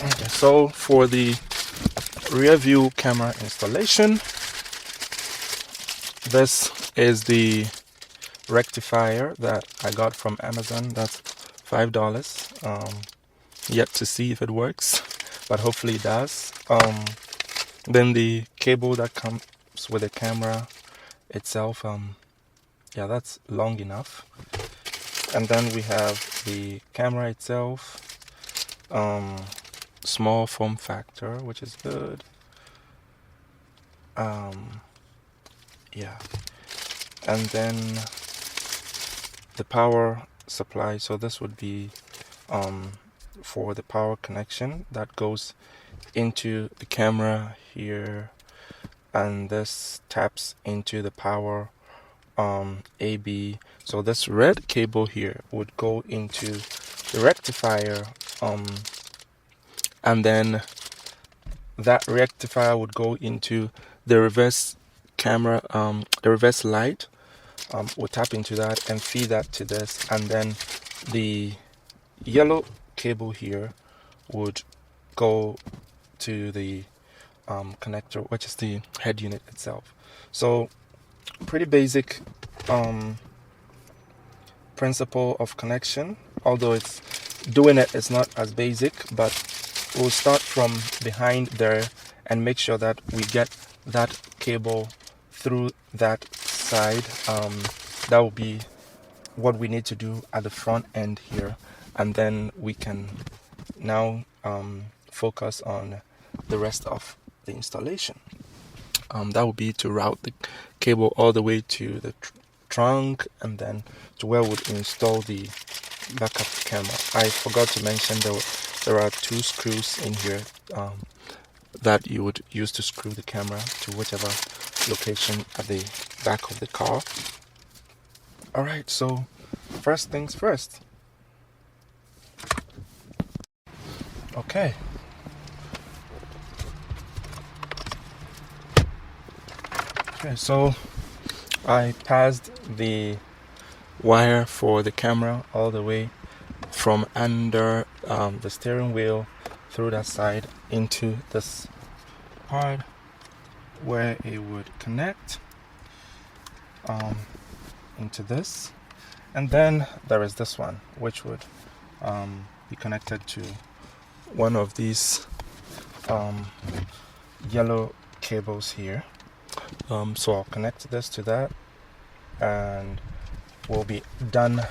Okay, so for the rear view camera installation, this is the rectifier that I got from Amazon. That's $5. Yet to see if it works, but hopefully it does. Then the cable that comes with the camera itself, yeah, that's long enough. And then we have the camera itself, small form factor, which is good. Yeah, and then the power supply. So this would be for the power connection that goes into the camera here, and this taps into the power AB. So this red cable here would go into the rectifier, and then that rectifier would go into the reverse camera, the reverse light. We'll tap into that and feed that to this, and then the yellow cable here would go to the connector, which is the head unit itself. So pretty basic principle of connection, although it's doing it's not as basic, but we'll start from behind there and make sure that we get that cable through that side. That will be what we need to do at the front end here, and then we can now focus on the rest of the installation. That would be to route the cable all the way to the trunk, and then to where we'll install the backup camera. I forgot to mention there are 2 screws in here that you would use to screw the camera to whichever location at the back of the car. Alright, so first things first. Okay. Okay, so I passed the wire for the camera all the way from under the steering wheel through that side into this part where it would connect into this, and then there is this one which would be connected to one of these yellow cables here. So I'll connect this to that, and we'll be done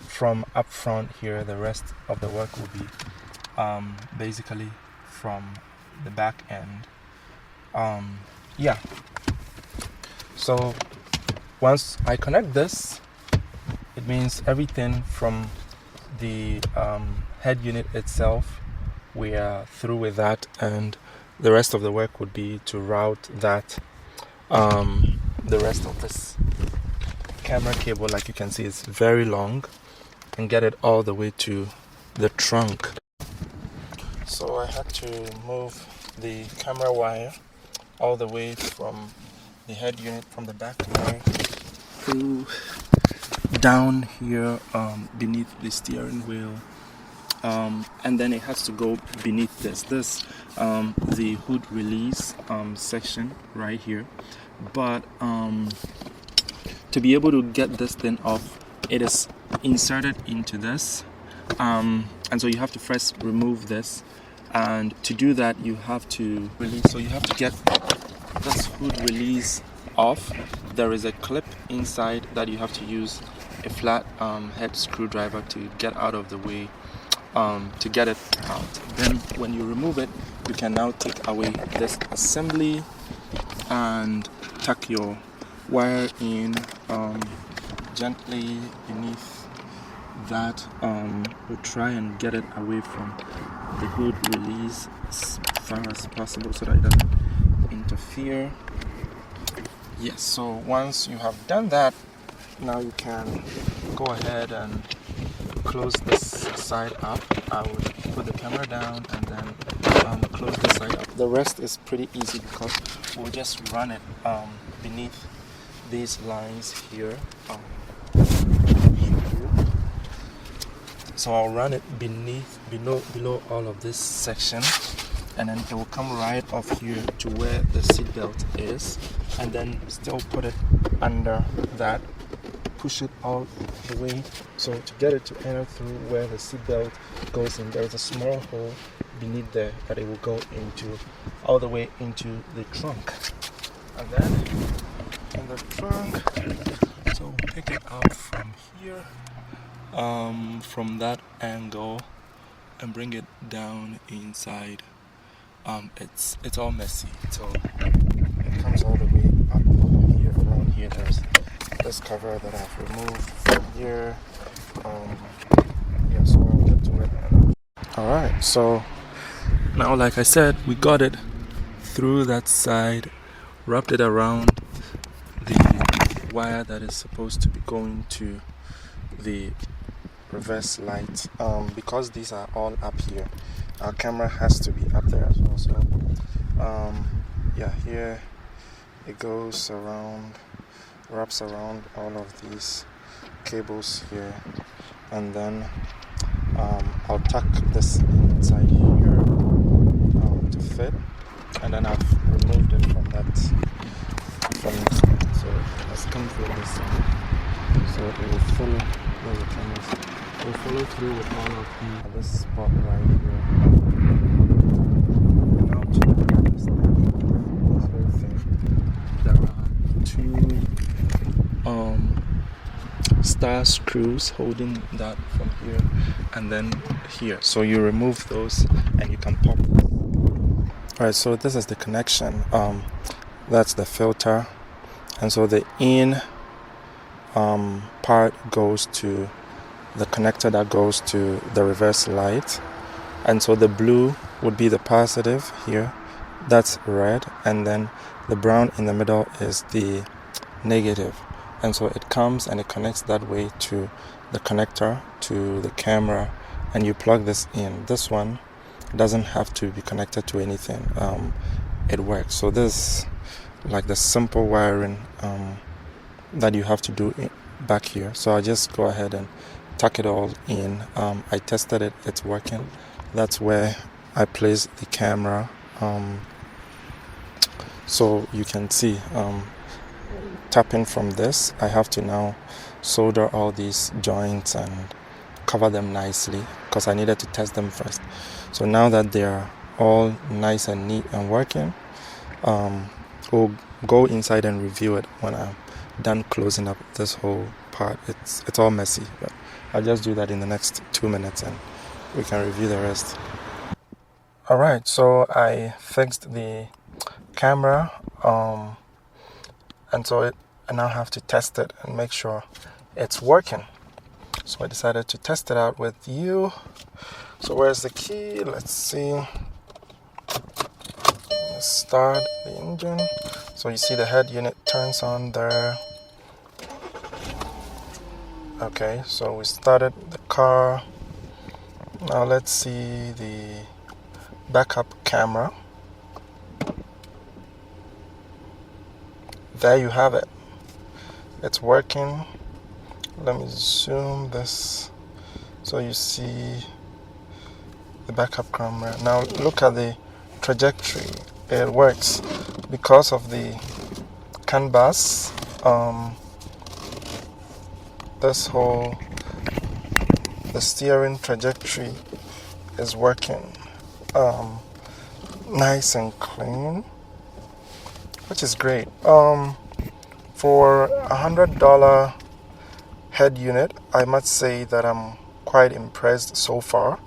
from up front here. The rest of the work will be basically from the back end. Yeah, so once I connect this, it means everything from the head unit itself, we are through with that, and the rest of the work would be to route that the rest of this camera cable, like you can see, is very long, and get it all the way to the trunk. So I had to move the camera wire all the way from the head unit, from the back there through down here beneath the steering wheel, and then it has to go beneath this the hood release section right here. But to be able to get this thing off, it is inserted into this, and so you have to first remove this, and to do that you have to release. So you have to get this hood release off. There is a clip inside that you have to use a flat head screwdriver to get out of the way, to get it out. Then when you remove it, you can now take away this assembly and tuck your wire in gently beneath that. We'll try and get it away from the hood release as far as possible so that it doesn't interfere. Yes, so once you have done that, now you can go ahead and close this side up. I would put the camera down and then close this side up. The rest is pretty easy because we'll just run it beneath these lines here. So I'll run it below all of this section, and then it will come right off here to where the seat belt is, and then still put it under that, push it all the way. So to get it to enter through where the seat belt goes in, there's a small hole beneath there that it will go into, all the way into the trunk. And then in the trunk, so we'll pick it up from here, from that angle, and bring it down inside. It's all messy, so it comes all the way up here. Around here there's this cover that I've removed from here. Yeah, so I'll get to it. Alright, so now, like I said, we got it through that side, wrapped it around the wire that is supposed to be going to the reverse light. Because these are all up here, our camera has to be up there as well. So yeah, here it goes around, wraps around all of these cables here, and then I'll tuck this inside here to fit, and then I've removed it from this side. So let's come through this side, so it will follow. There's the cameras. It will follow through with all of the at this spot right here. And now to this whole thing, there are two star screws holding that from here and then here. So you remove those and you can pop them. Alright, so this is the connection. That's the filter, and so the in part goes to the connector that goes to the reverse light, and so the blue would be the positive here, that's red, and then the brown in the middle is the negative. And so it comes and it connects that way to the connector to the camera, and you plug this in. This one doesn't have to be connected to anything. It works. So this is like the simple wiring that you have to do back here. So I just go ahead and tuck it all in. I tested it, it's working. That's where I place the camera. So you can see tapping from this, I have to now solder all these joints and cover them nicely because I needed to test them first. So now that they're all nice and neat and working, we'll go inside and review it when I'm done closing up this whole part. It's all messy, but I'll just do that in the next 2 minutes and we can review the rest. Alright, so I fixed the camera, and so I now have to test it and make sure it's working. So I decided to test it out with you. So where's the key? Let's see. Let's start the engine. So you see the head unit turns on there. Okay, so we started the car. Now let's see the backup camera. There you have it. It's working. Let me zoom this so you see the backup camera. Now look at the trajectory. It works because of the CAN bus. The steering trajectory is working nice and clean, which is great. For $100 head unit, I must say that I'm quite impressed so far.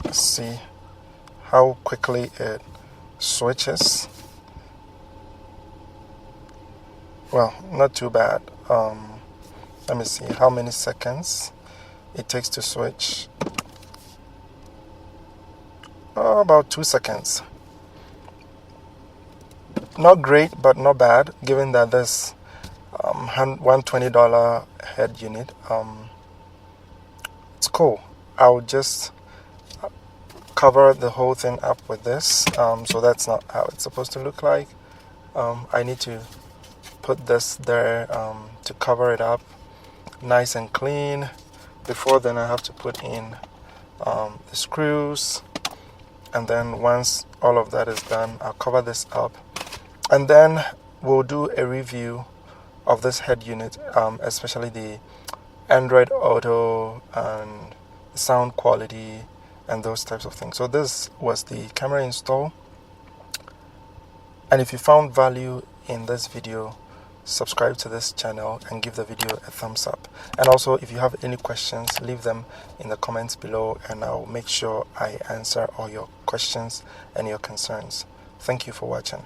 Let's see how quickly it switches. Well, not too bad. Let me see how many seconds it takes to switch. About 2 seconds. Not great, but not bad, given that this $120 head unit. It's cool. I'll just cover the whole thing up with this. So that's not how it's supposed to look like. I need to put this there to cover it up, nice and clean. Before then I have to put in the screws, and then once all of that is done, I'll cover this up, and then we'll do a review of this head unit, especially the Android Auto and sound quality and those types of things. So this was the camera install, and if you found value in this video, subscribe to this channel and give the video a thumbs up. And also, if you have any questions, leave them in the comments below, and I'll make sure I answer all your questions and your concerns. Thank you for watching.